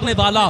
करने वाला,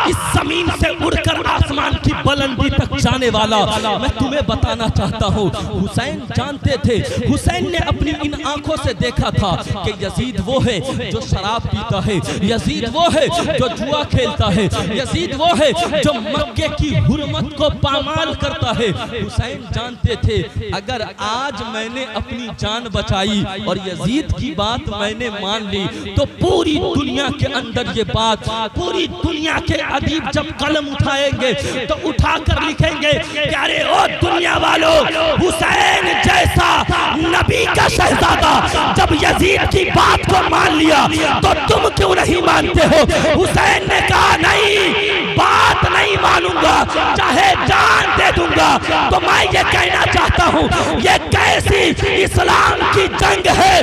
इस जमीन से उड़कर आसमान की बुलंदी तक जाने वाला। मैं तुम्हें बताना चाहता हूँ, हुसैन जानते थे, हुसैन ने अपनी इन आंखों से देखा था कि यजीद वो है जो शराब पीता है, यजीद वो है जो जुआ खेलता है, यजीद वो है जो मक्के की हुर्मत को पामाल करता है। हुसैन जानते थे अगर आज मैंने अपनी जान बचाई और यजीद की बात मैंने मान ली तो पूरी दुनिया के अंदर ये बात, पूरी दुनिया के अदीब जब कलम उठाएंगे तो उठाकर लिखेंगे कि अरे ओ दुनिया वालों, हुसैन जैसा नबी का शहजादा जब यजीद की बात को मान लिया तो तुम क्यों नहीं मानते हो। हुसैन ने कहा नहीं, बात नहीं मानूंगा, चाहे जान दे दूंगा। तो मैं ये कहना चाहता हूँ, ये कैसी इस्लाम की जंग है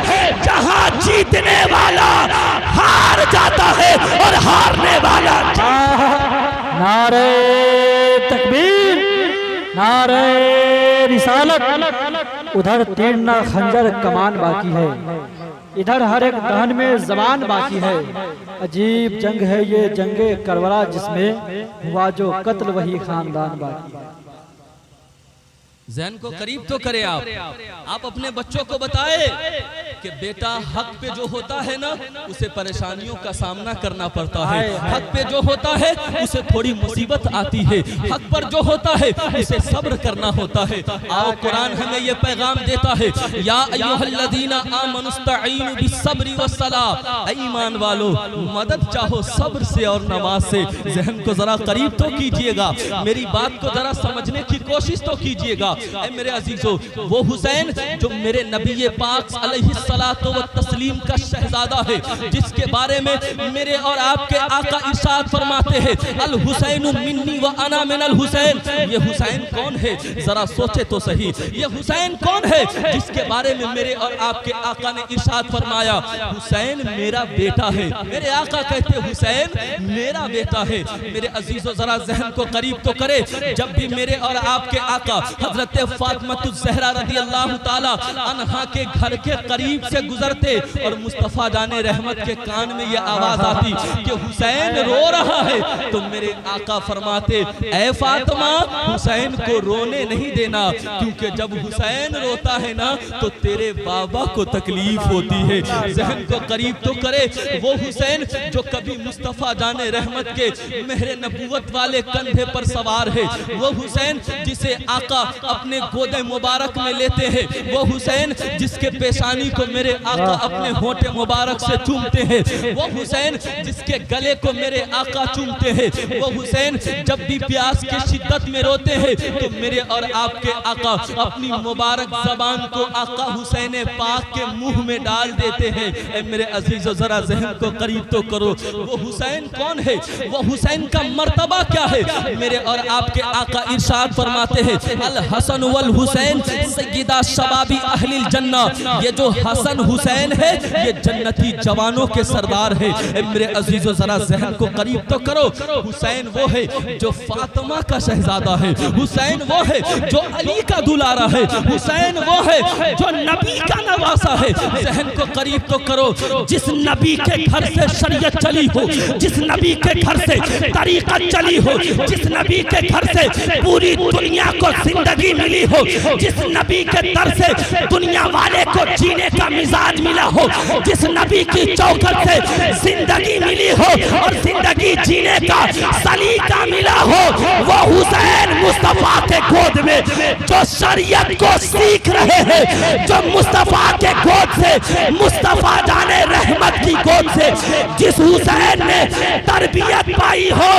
जहाँ जीतने वाला हार जाता है और हारने वाला। नारे तकबीर, नारे रिसालत। उधर तीर खंजर कमान बाकी है, इधर हर एक दहन में जबान बाकी है। अजीब जंग है ये जंगे करबला, जिसमें हुआ जो कत्ल वही खानदान बाकी है। ज़हन को करीब तो करे आप अपने बच्चों को बताए कि बेटा हक पे जो होता है ना उसे परेशानियों का सामना करना पड़ता है, हक पे जो होता है उसे थोड़ी मुसीबत आती है, हक पर जो होता है उसे सब्र करना होता है। आओ कुरान हमें ये पैगाम देता है, या अय्युहल्लज़ीना आमनुस्तईनु बिस्सब्रि वस्सलाह, ईमान वालों मदद चाहो सब्र से और नमाज से। ज़हन को जरा करीब तो कीजिएगा, मेरी बात को जरा समझने की कोशिश तो कीजिएगा। ऐ मेरे अजीजों, वो हुसैन जो मेरे नबी पाक अलैहिस्सलातु व तस्लीम का शहजादा है, जिसके बारे में मेरे और आपके आका इरशाद फरमाते हैं, अल हुसैनु मिन्नी व अना मिनल हुसैन। ये हुसैन कौन है जरा सोचे तो सही, ये हुसैन कौन है जिसके बारे में मेरे और आपके आका ने इरशाद फरमाया, हुसैन मेरा बेटा है। मेरे आका कहते हुसैन मेरा बेटा है। मेरे अजीजों जरा ज़हन को करीब तो करे, जब भी मेरे और आपके आका हजरत फातिमातुज़ ज़हरा रज़ियल्लाहु ताला अन्हा के घर के करीब से गुजरते और मुस्तफ़ा जाने रहमत के कान में ये आवाज आती कि हुसैन रो रहा है, तो मेरे आका फरमाते, ऐ फातिमा हुसैन को रोने नहीं देना, क्योंकि जब हुसैन रोता है ना तो तेरे बाबा को तकलीफ होती है। ज़हन को करीब तो करे, वो हुसैन जो कभी मुस्तफ़ा जाने रहमत के मेहरे नबूवत वाले कंधे पर सवार है, वो हुसैन जिसे आका अपने गोदे मुबारक में लेते हैं, वो हुसैन जिसके पेशानी को मेरे आका अपने होंठे मुबारक से चूमते हैं, वो हुसैन जिसके गले को मेरे आका चूमते हैं, वो हुसैन जब भी प्यास की शिद्दत में रोते हैं तो मेरे और आपके आका अपनी मुबारक जबान को आका हुसैन पाक के मुंह में डाल देते हैं। ऐ मेरे अजीजों जरा ज़हन को करीब तो करो, वो हुसैन कौन है, वो हुसैन का मर्तबा क्या है। मेरे और आपके आका इरशाद फरमाते हैं, अल हसन वल हुसैन सय्यदा शबाबी अहलिल जन्ना। ये जो हसन हुसैन है ये जन्नती जवानों के सरदार है। मेरे अजीजों जरा ज़हन को करीब तो करो, हुसैन वो है जो फातिमा का शहजादा है, हुसैन वो है जो अली का दुलारा है, हुसैन वो है जो नबी का नवासा है। ज़हन को करीब तो करो, जिस नबी के घर से शरीयत चली हो, जिस नबी के घर से तरीक़त चली हो, जिस नबी के घर से पूरी दुनिया को जिंदगी मिली हो, जिस नबी के दर से दुनिया वाले को जीने का मिजाज मिला हो, जिस नबी की चौखट से जिंदगी मिली हो और जिंदगी जीने का सलीका मिला हो, वो हुसैन मुस्तफा के गोद में जो शरीयत को सीख रहे हैं, जो मुस्तफा के गोद से, मुस्तफा जाने रहमत की गोद से जिस हुसैन ने तरबियत पाई हो,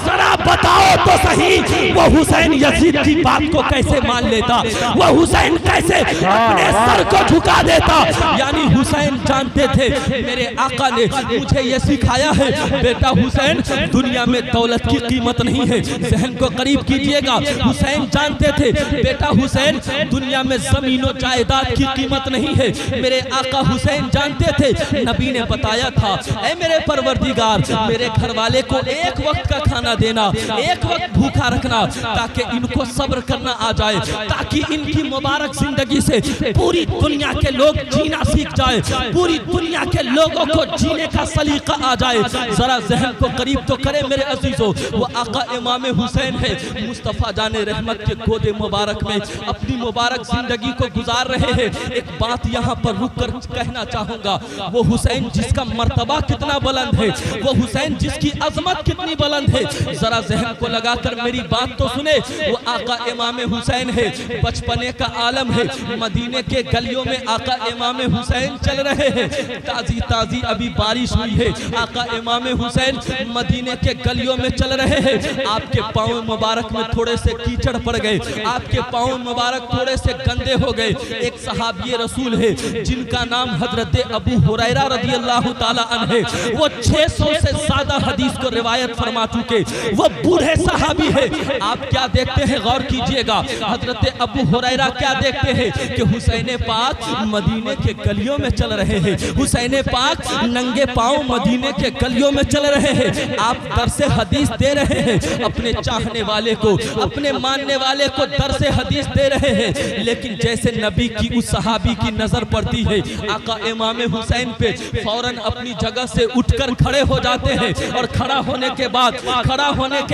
जरा बताओ तो सही वो हुसैन यजीद की बात को कैसे मान लेता, वो हुसैन कैसे अपने सर को झुका देता। यानी हुसैन जानते थे, मेरे आका ने मुझे ये सिखाया है, बेटा हुसैन दुनिया में दौलत की कीमत नहीं है। ज़हन को करीब कीजिएगा, हुसैन जानते थे बेटा हुसैन दुनिया में जमीनों जायदाद की कीमत नहीं है। मेरे आका हुसैन जानते थे, नबी ने बताया था, ऐ मेरे परवरदिगार मेरे घर वाले को एक वक्त का खाना देना, एक वक्त भूखा रखना ताकि इनको सब्र करना आ जाए। जाए, ताकि इनकी मुबारक जिंदगी से पूरी दुनिया के लोग जीना सीख जाए, पूरी दुनिया के लोगों को जीने का सलीका आ जाए। जरा जहन को करीब तो करे मेरे अजीजों, वो आका इमाम हुसैन है, मुस्तफ़ा जाने रहमत के गोदे मुबारक में अपनी मुबारक जिंदगी को गुजार रहे हैं। एक बात यहाँ पर रुक कर कहना चाहूंगा, वो हुसैन जिसका मर्तबा कितना बुलंद है, वो हुसैन जिसकी अजमत कितनी बुलंद है, जरा जहन को लगाकर मेरी बात तो सुने। वो आका इमाम हुसैन है, बचपने का आलम है, मदीने के गलियों में आका इमाम हुसैन चल रहे हैं, ताजी ताजी अभी बारिश हुई है, आका इमाम हुसैन मदीने के गलियों में चल रहे हैं। आपके पाँव मुबारक में थोड़े से कीचड़ पड़ गए, आपके पाँव मुबारक थोड़े से गंदे हो गए। एक सहाबी रसूल है जिनका नाम हजरत अबू हुरैरा रदियल्लाहु ताला अन्हु है, वो 600 से ज्यादा हदीस को रिवायत फरमा चुके, वो बूढ़े सहाबी है। आप क्या देखते हैं, गौर कीजिएगा, हजरत अबू हुरैरा क्या देखते हैं कि हुसैन पाक मदीने के गलियों में चल रहे हैं, हुसैन पाक नंगे पांव मदीने के गलियों में चल रहे हैं। आप दर से हदीस दे रहे हैं, अपने चाहने वाले को, अपने मानने वाले को दर से हदीस दे रहे हैं, लेकिन जैसे नबी की उस सहाबी की नजर पड़ती है आका इमाम हुसैन पे, फौरन अपनी जगह से उठकर खड़े हो जाते हैं और खड़ा होने के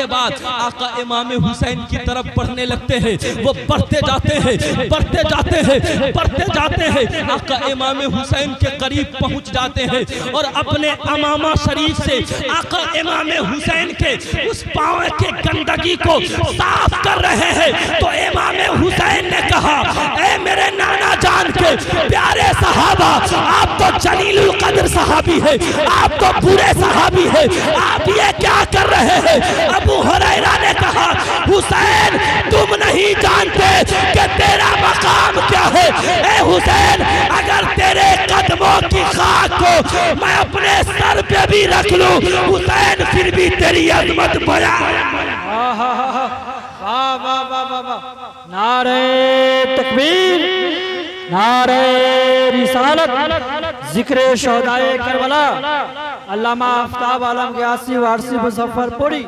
बाद आका इमाम हुसैन की तरफ बढ़ने लगते हैं। वो बढ़ते जाते हैं, आका इमाम हुसैन के करीब पहुंच जाते हैं और अपने अमामा शरीफ से आका इमाम हुसैन के उस पांव के गंदगी को साफ कर रहे हैं। तो इमाम हुसैन ने कहा, ऐ मेरे नाना जान के प्यारे सहाबा, आप तो जलीलुल कद्र सहाबी है, आप तो बुरे सहाबी है, आप ये क्या कर रहे हैं? अबू हुरैरा ने कहा, हुसैन तुम नहीं जानते कि तेरा मकाम क्या है। ऐ हुसैन, अगर तेरे कदमों की खाक को मैं अपने सर पे भी रख लूं, हुसैन फिर भी तेरी अजमत बयां। नारे तकबीर, नारे रिसालत, जिक्र शोहदाए करबला, अल्लामा आफ्ताब आलम गयासी वारसी मुजफ्फरपुरी।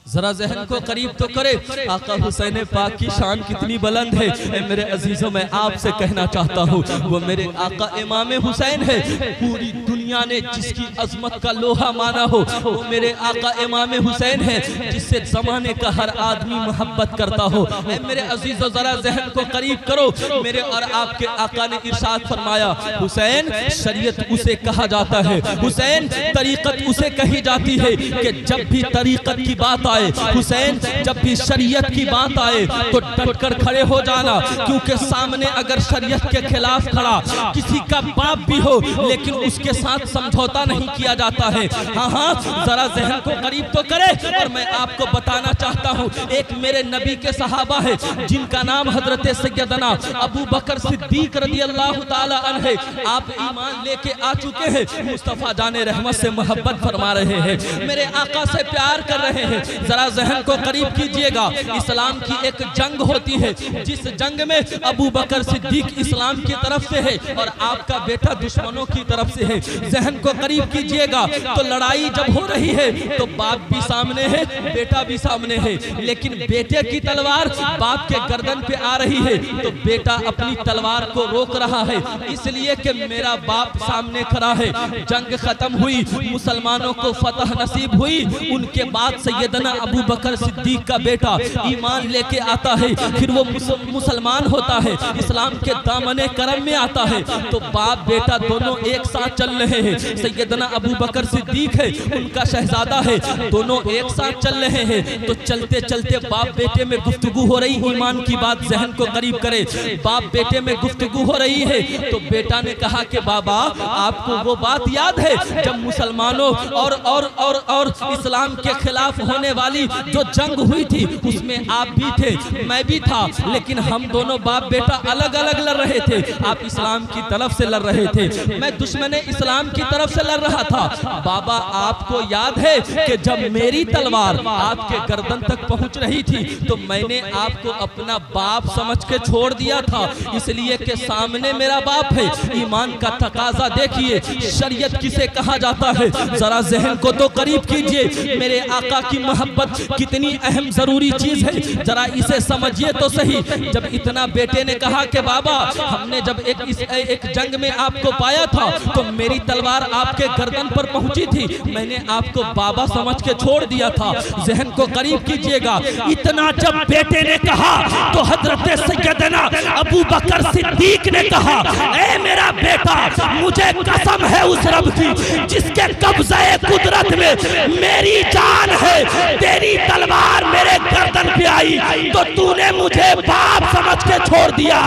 जरा जहन को करीब तो करे, आका हुसैन पाक की शान कितनी बुलंद है। मेरे अजीजों, मैं आपसे कहना चाहता हूँ, वो मेरे आका इमाम हुसैन है, पूरी दुनिया ने जिसकी अजमत का लोहा माना हो, वो मेरे आका इमाम हुसैन है, जिससे जमाने का हर आदमी मोहब्बत करता हो। मेरे अजीजों, जरा जहन को करीब करो, मेरे और आपके आका ने इरशाद फरमाया, हुसैन शरीयत उसे कहा जाता है, हुसैन तरीकत उसे कही जाती है कि जब भी तरीकत की बात आए, हुसैन जब भी शरीयत की बात आए तो डटकर खड़े हो जाना, क्योंकि सामने अगर शरीयत के खिलाफ खड़ा किसी का बाप भी हो, लेकिन उसके साथ समझौता नहीं किया जाता है। हाँ, जरा जहन को करीब तो करे। और मैं आपको बताना चाहता हूँ, एक मेरे नबी के सहाबा है जिनका नाम हजरत सैयदना अबू बकर सिद्दीक रदियल्लाहु ताला अन्हु, आप ईमान लेके आ चुके हैं, मुस्तफा जाने रहमत से मोहब्बत फरमा रहे हैं, मेरे आका से प्यार कर रहे हैं। जरा जहन को करीब कीजिएगा, इस्लाम की एक जंग होती है, जिस जंग में अबू बकर सिद्दीक इस्लाम की तरफ से है और आपका बेटा दुश्मनों की तरफ से है। जहन को करीब कीजिएगा, तो लड़ाई जब हो रही है तो बाप भी सामने है, बेटा भी सामने है, लेकिन बेटे की तलवार बाप के गर्दन पे आ रही है, तो बेटा अपनी तलवार को रोक रहा है, इसलिए कि मेरा बाप सामने खड़ा है। जंग खत्म हुई, मुसलमानों को फतह नसीब हुई, उनके बाद सैयदना अबू बकर सिद्दीक का बेटा ईमान लेके आता है, फिर वो मुसलमान होता है, इस्लाम के दामने करम में आता है, तो बाप बेटा दोनों एक साथ चल रहे हैं। सैयदना अबू बकर सिद्दीक है, उनका शहजादा है, दोनों एक साथ चल रहे हैं। तो चलते चलते बाप बेटे में गुफ्तगू हो रही, ईमान की बात जहन को करीब करे, बाप बेटे में गुफ्तगू हो रही है, तो बेटा ने कहा कि बाबा, आपको वो बात याद है जब मुसलमानों और इस्लाम के खिलाफ होने वाली जो जंग हुई थी, उसमें आप भी थे, मैं भी था, लेकिन हम दोनों बाप बेटा अलग अलग लड़ रहे थे, आप इस्लाम की तरफ से लड़ रहे थे, मैं दुश्मन इस्लाम अलैहिस्सलाम की तरफ से लड़ रहा था। बाबा आपको याद है कि जब मेरी तलवार आपके गर्दन तक पहुंच रही थी तो मैंने आपको अपना बाप समझ के छोड़ दिया था, इसलिए कि सामने मेरा बाप है। ईमान का तकाजा देखिए, शरीयत किसे कहा जाता है, जरा जहन को तो करीब कीजिए। मेरे आका की मोहब्बत कितनी अहम जरूरी चीज है, जरा इसे समझिए तो सही। जब इतना बेटे ने कहा कि बाबा हमने जब एक जंग में आपको पाया था तो मेरी तलवार आपके गर्दन पर पहुंची थी, मैंने आपको बाबा समझ के छोड़ दिया था। जहन को करीब कीजिएगा। इतना जब बेटे ने कहा तो हजरत सैयदना अबू बकर सिद्दीक ने कहा, ए मेरा बेटा, मुझे कसम है उस रब की जिसके कब्ज़े कुदरत में मेरी जान है, तेरी तलवार मेरे गर्दन पे आई तो तूने मुझे बाप समझ के छोड़ दिया।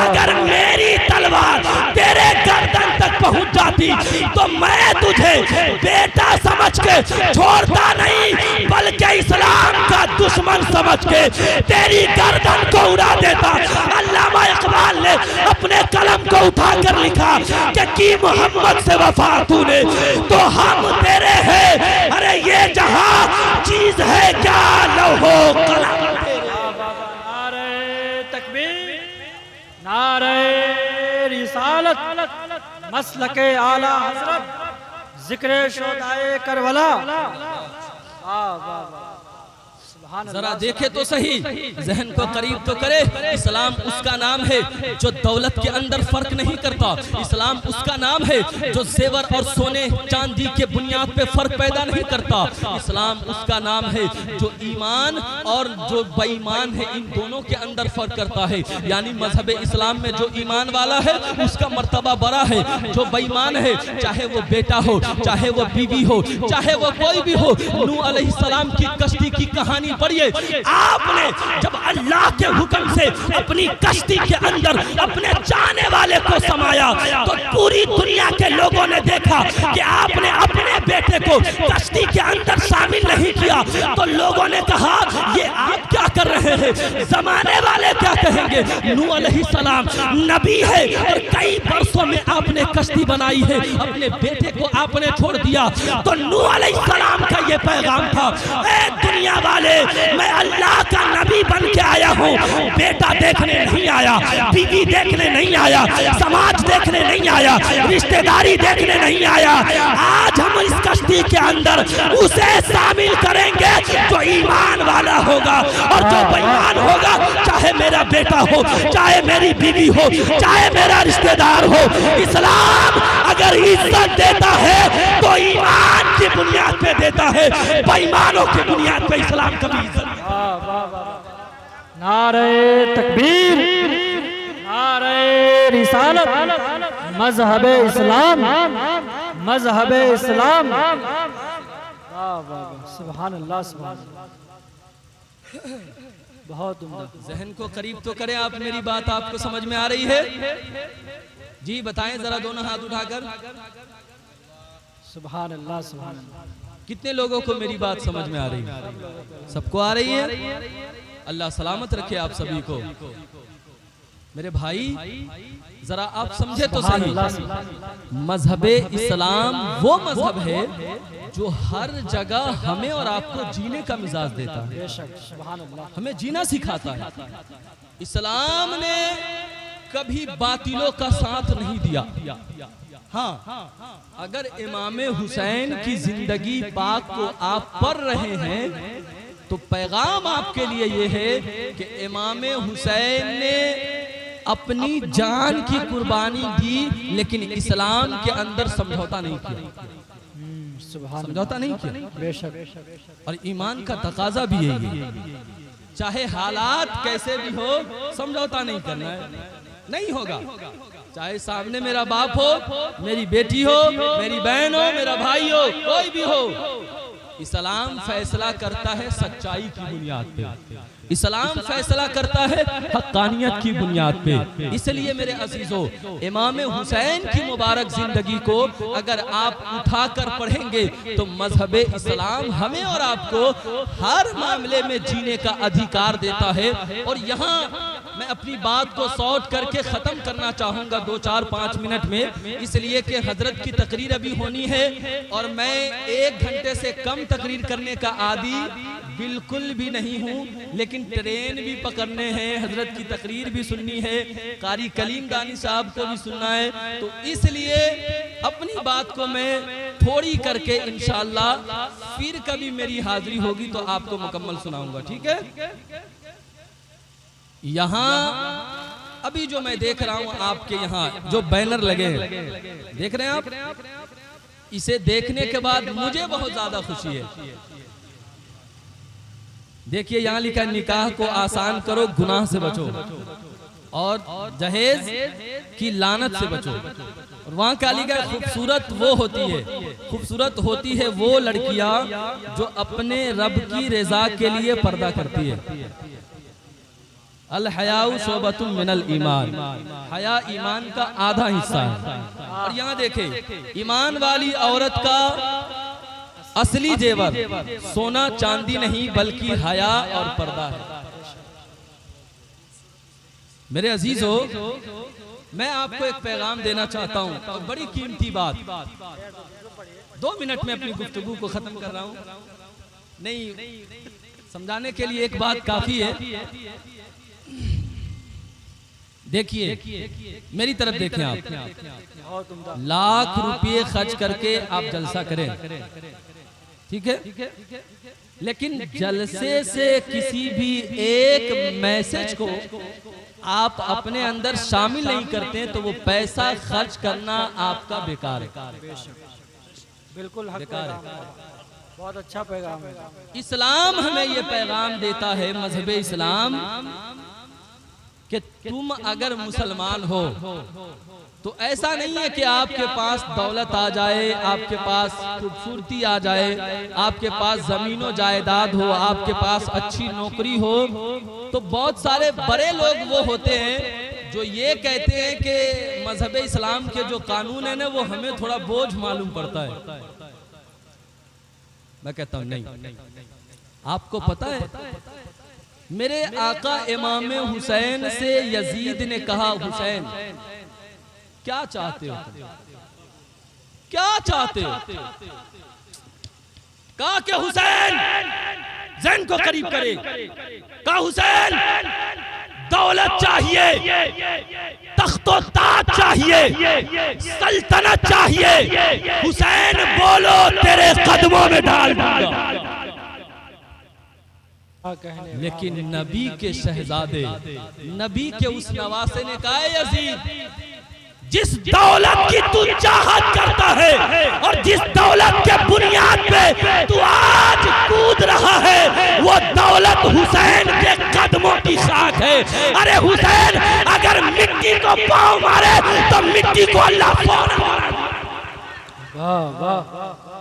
अगर मेरी तलवार तेरे गर्दन तक पहुंच जाती तो मैं तुझे बेटा समझ के छोड़ता नहीं, बल्कि इस्लाम का दुश्मन समझ के तेरी गर्दन को उड़ा देता। अल्लामा इकबाल ने अपने कलम को उठाकर लिखा कि की मोहम्मद से वफा तूने तो हम तेरे हैं, अरे ये जहां चीज है क्या लौहो कलम। नारे तकबीर, नारे रिसालत, मसलके आला हजरत, जिक्र शोदाए करबला। जरा देखे तो सही, जहन को करीब तो करे। इस्लाम उसका नाम है जो दौलत के अंदर फर्क नहीं करता। इस्लाम उसका नाम है जो जेवर और सोने चांदी के बुनियाद पे फर्क पैदा नहीं करता। इस्लाम उसका नाम है जो ईमान और जो बेईमान है इन दोनों के अंदर फर्क करता है। यानी मजहब इस्लाम में जो ईमान वाला है उसका मर्तबा बड़ा है, जो बेईमान है चाहे वो बेटा हो, चाहे वो बीवी हो, चाहे वो कोई भी हो। नूह अलैहिस्सलाम की कश्ती की कहानी पढ़िए। आपने जब अल्लाह के हुक्म से अपनी कश्ती के अंदर अपने चाहने वाले को समाया तो पूरी दुनिया के लोगों ने देखा कि आपने अपने बेटे को कश्ती के अंदर शामिल नहीं किया, तो लोगों ने कहा ये आप क्या कर रहे हैं, जमाने वाले क्या कहेंगे। नूह अलैहिस्सलाम नबी है और कई वर्षों में आपने कश्ती बनाई है, अपने बेटे को आपने छोड़ दिया। तो नूह अलैहिस्सलाम का ये पैगाम था, ए दुनिया वाले, मैं अल्लाह का नबी बन के आया हूँ, बेटा देखने नहीं आया, बीवी देखने नहीं आया, समाज देखने नहीं आया, रिश्तेदारी देखने नहीं आया। आज हम इस कश्ती के अंदर उसे शामिल करेंगे जो ईमान वाला होगा, और जो बेईमान होगा, चाहे मेरा बेटा हो, चाहे मेरी बीवी हो, चाहे मेरा रिश्तेदार हो, इस्लाम अगर इज्जत देता है तो ईमान की बुनियाद पे देता है, बेईमानों की बुनियाद पे इस्लाम कभी इज्जत नहीं। नारे तकबीर, नारे रिसालत, मजहब इस्लाम, मजहब इस्लाम। सुभान अल्लाह, सुभान अल्लाह, बहुत उम्दा। जहन को करीब तो करें आप, मेरी बात आपको समझ में आ रही है? जी बताएं जरा, दोनों हाथ उठाकर। सुभान अल्लाह, सुभान अल्लाह। कितने लोगों को मेरी बात समझ में आ रही है? सबको आ रही है? अल्लाह सलामत रखे आप सभी को। मेरे भाई जरा आप समझे तो सही, मजहब इस्लाम वो मजहब है जो हर जगह हमें और आपको जीने का मिजाज देता है, हमें जीना सिखाता है। इस्लाम ने कभी बातिलों का साथ नहीं दिया। हाँ, अगर इमाम हुसैन की जिंदगी पाक को आप पढ़ रहे हैं तो पैगाम आपके लिए ये है कि इमाम हुसैन ने अपनी जान की कुर्बानी दी, लेकिन इस्लाम के अंदर समझौता नहीं किया, समझौता नहीं किया। बेशक, और ईमान का तकाजा भी यही है, चाहे हालात कैसे भी हो समझौता नहीं करना है, नहीं होगा। चाहे सामने मेरा बाप हो, मेरी बेटी हो, मेरी बहन हो, मेरा भाई हो, कोई भी हो, इस्लाम फैसला करता है सच्चाई की बुनियाद पे। इस्लाम फैसला करता है हक्कानियत की बुनियाद पे। इसलिए मेरे अजीजों, इमाम हुसैन की मुबारक जिंदगी को अगर आप उठाकर पढ़ेंगे तो मजहब इस्लाम हमें और आपको हर मामले में जीने का अधिकार देता है। और यहाँ मैं अपनी बात को शॉर्ट करके ख़त्म करना चाहूँगा 2-4-5 मिनट में, इसलिए कि हजरत की तकरीर अभी होनी है और मैं 1 घंटे से कम तकरीर करने का आदी बिल्कुल भी नहीं हूँ। लेकिन ट्रेन भी पकड़ने हैं, हजरत की तकरीर भी सुननी है, कारी कलीम दानी साहब को भी सुनना है। तो इसलिए अपनी बात को मैं थोड़ी करके इंशाअल्लाह फिर कभी मेरी हाजिरी होगी तो आपको मुकम्मल सुनाऊंगा, ठीक है। यहाँ अभी जो मैं देख रहा हूँ आपके यहाँ जो बैनर लगे हैं, देख रहे हैं आप, इसे देखने के बाद मुझे बहुत ज्यादा खुशी है। देखिए यहाँ लिखा, निकाह को आसान करो, गुनाह से बचो और जहेज की लानत से बचो। और वहाँ क्या लिखा है, खूबसूरत वो होती है, खूबसूरत होती है वो लड़कियां जो अपने रब की रजा के लिए पर्दा करती है। अल हयाउ शोबतुम मिनल ईमान, हया ईमान का आधा हिस्सा है। और यहाँ देखे, ईमान वाली औरत का असली जेवर सोना चांदी नहीं बल्कि हया और पर्दा है। मेरे अजीजों, मैं आपको एक पैगाम देना चाहता हूँ और बड़ी कीमती बात। 2 मिनट में अपनी गुफ्तगू को खत्म कर रहा हूँ, नहीं समझाने के लिए एक बात काफी है। देखिए मेरी तरफ देखें आप, लाख रुपये खर्च करके आप जलसा करें, ठीक है, लेकिन जलसे से किसी भी एक मैसेज को आप अपने अंदर शामिल नहीं करते तो वो पैसा खर्च करना आपका बेकार है, बिल्कुल बेकार है। बहुत अच्छा पैगाम है। इस्लाम हमें ये पैगाम देता है, मजहब इस्लाम, कि तुम अगर मुसलमान हो तो ऐसा नहीं है कि आपके पास दौलत आ जाए, आपके पास खूबसूरती आ जाए, आपके पास जमीनो जायदाद हो, आपके पास अच्छी नौकरी हो। तो बहुत सारे बड़े लोग वो होते हैं जो ये कहते हैं कि मजहब इस्लाम के जो कानून है ना वो हमें थोड़ा बोझ मालूम पड़ता है। मैं कहता हूँ नहीं, आपको पता है मेरे आका इमाम हुसैन से यजीद ने कहा, हुसैन क्या चाहते हो, क्या चाहते हो? कहा कि हुसैन जैन को करीब करे, कहा हुसैन दौलत चाहिए, तख्तो ताज चाहिए, सल्तनत चाहिए, हुसैन बोलो तेरे कदमों में डाल दूंगा। लेकिन नबी के शहजादे, नबी के उस नवासे ने कहा, यजीद जिस दौलत की तू चाहत करता है और जिस दौलत के बुनियाद पे तू आज कूद रहा है वो दौलत हुसैन के कदमों की खाक है। अरे हुसैन अगर मिट्टी को पाँव मारे तो मिट्टी को अल्लाह फौरन मारा। वाह वाह।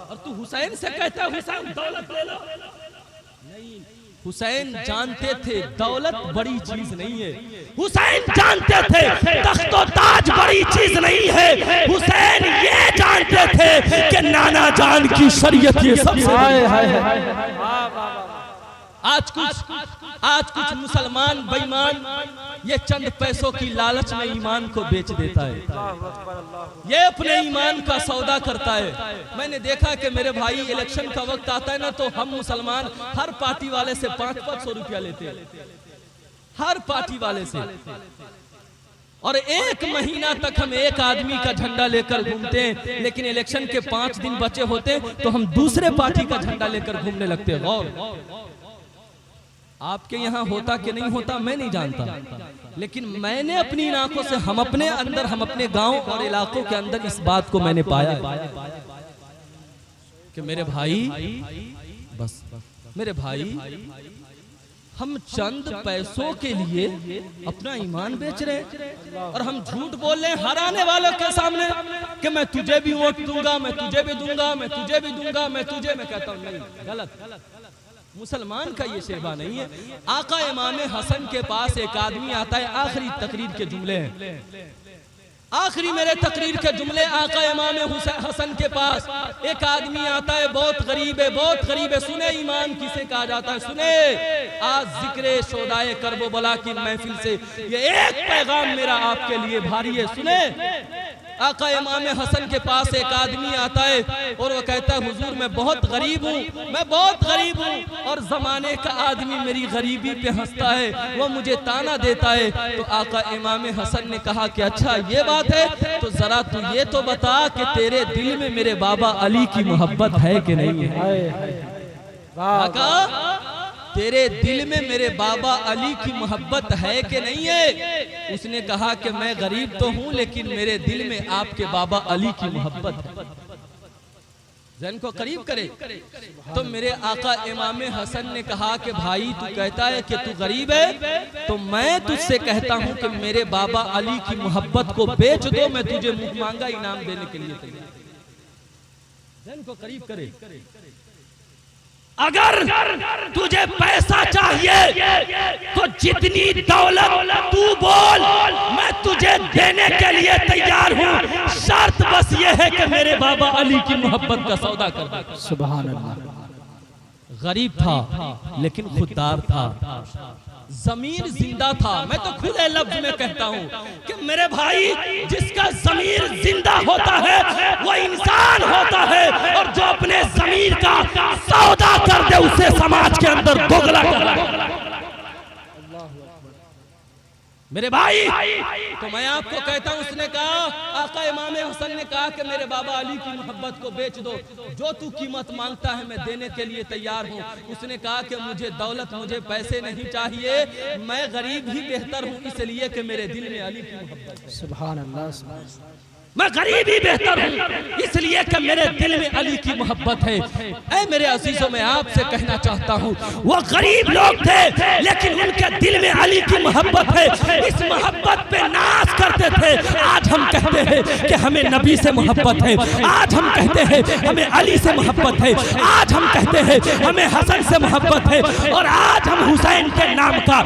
और तू हुसैन से कहता है हुसैन दौलत ले लो? नहीं, हुसैन जानते थे दौलत बड़ी चीज नहीं है, हुसैन जानते थे तख्तो ताज बड़ी चीज नहीं है, हुसैन ये जानते थे कि नाना जान की शरीयत ये सबसे। आज कुछ मुसलमान बेईमान ये चंद पैसों की लालच में ईमान को बेच देता है, ये अपने ईमान का सौदा करता है। मैंने देखा कि मेरे भाई इलेक्शन का वक्त आता है ना तो हम मुसलमान हर पार्टी वाले से 500 रुपया लेते हैं, हर पार्टी वाले से, और 1 महीना तक हम एक आदमी का झंडा लेकर घूमते हैं, लेकिन इलेक्शन के 5 दिन बचे होते तो हम दूसरे पार्टी का झंडा लेकर घूमने लगते हैं। गौर, आपके यहाँ होता कि नहीं होता मैं नहीं जानता, लेकिन मैंने अपनी आंखों से, हम अपने अंदर, हम अपने गांव और इलाकों के अंदर इस बात को मैंने पाया कि मेरे भाई, बस मेरे भाई, हम चंद पैसों के लिए अपना ईमान बेच रहे हैं और हम झूठ बोल रहे हैं हर आने वालों के सामने कि मैं तुझे भी वोट दूंगा, मैं तुझे भी दूंगा, मैं तुझे भी दूंगा, मैं तुझे। मैं कहता हूं नहीं, गलत। मुसलमान का ये शेवा नहीं है। आका इमाम हसन के पास एक आदमी आता है, आखिरी तकरीर के जुमले हैं, आखिरी मेरे तकरीर के जुमले। आका इमाम हसन के पास एक आदमी आता है, बहुत गरीब है, बहुत गरीब है। सुने ईमान किसे कहा जाता है, सुने आज जिक्र शोदाए करबो बला की महफिल से ये एक पैगाम मेरा आपके लिए भारी है। सुने आका इमाम हसन के पास एक आदमी आता है और वो कहता है हुजूर मैं बहुत गरीब हूँ, मैं बहुत गरीब हूँ और जमाने का आदमी मेरी गरीबी पे हंसता है, वो मुझे ताना देता है। तो आका इमाम हसन ने कहा कि अच्छा ये बात है, तो जरा तू ये तो बता कि तेरे दिल में मेरे बाबा अली की मोहब्बत है कि नहीं है। आका तेरे दिल में मेरे बाबा अली की मोहब्बत है कि नहीं है। उसने कहा कि मैं गरीब तो हूं लेकिन मेरे दिल में आपके बाबा अली की मोहब्बत है। जहन को करीब करे तो मेरे आका इमाम हसन ने कहा कि भाई तू कहता है कि तू गरीब है, तो मैं तुझसे कहता हूं कि मेरे बाबा अली की मोहब्बत को बेच दो, मैं तुझे मुंह मांगा इनाम देने के लिए तैयार। जहन को करीब करे, अगर तुझे पैसा चाहिए तो जितनी दौलत तू बोल, मैं तुझे देने के लिए तैयार हूँ। शर्त बस ये है कि मेरे बाबा अली की मोहब्बत का सौदा कर दे। सुभान अल्लाह। गरीब था लेकिन खुददार था, जमीर जिंदा था। मैं तो खुद लफ्ज में कहता हूँ कि मेरे भाई जिसका जमीर जिंदा होता है वो इंसान होता है, और जो अपने जमीर का सौदा कर दे उसे समाज के अंदर दोगला कर। मेरे भाई तो मैं आपको कहता हूं, उसने कहा आका इमाम हसन ने कहा कि मेरे बाबा अली की मोहब्बत को बेच दो, जो तू कीमत मांगता है मैं देने के लिए तैयार हूं। उसने कहा कि मुझे दौलत मुझे पैसे नहीं चाहिए, मैं गरीब ही बेहतर हूं इसलिए कि मेरे दिल में अली की मोहब्बत है। सुभान अल्लाह। मैं गरीब ही बेहतर हूँ इसलिए कि मेरे दिल में अली की मोहब्बत है। ऐ मेरे अजीजों में आपसे कहना चाहता हूँ, वो गरीब लोग थे लेकिन उनके दिल में अली की मोहब्बत है, इस मोहब्बत पे नाज करते थे। आज हम कहते हैं कि हमें नबी से मोहब्बत है, आज हम कहते हैं हमें अली से मोहब्बत है, आज हम कहते हैं हमें हसन से मोहब्बत है, और आज हम हुसैन के नाम का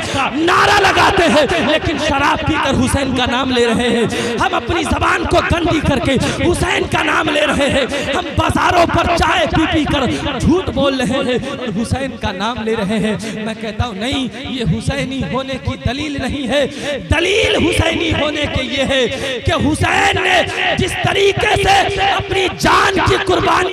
नारा लगाते हैं लेकिन शराब पीकर हुसैन का नाम ले रहे हैं। हम अपनी जबान को गंदी करके हुसैन का नाम ले रहे हैं, हम बाजारों पर चाय पी पी कर झूठ बोल रहे हैं और हुसैन का नाम ले रहे हैं। मैं कहता हूं नहीं, ये हुसैनी होने की दलील नहीं है। दलील हुसैनी होने के ये है कि हुसैन ने जिस तरीके से अपनी जान की कुर्बानी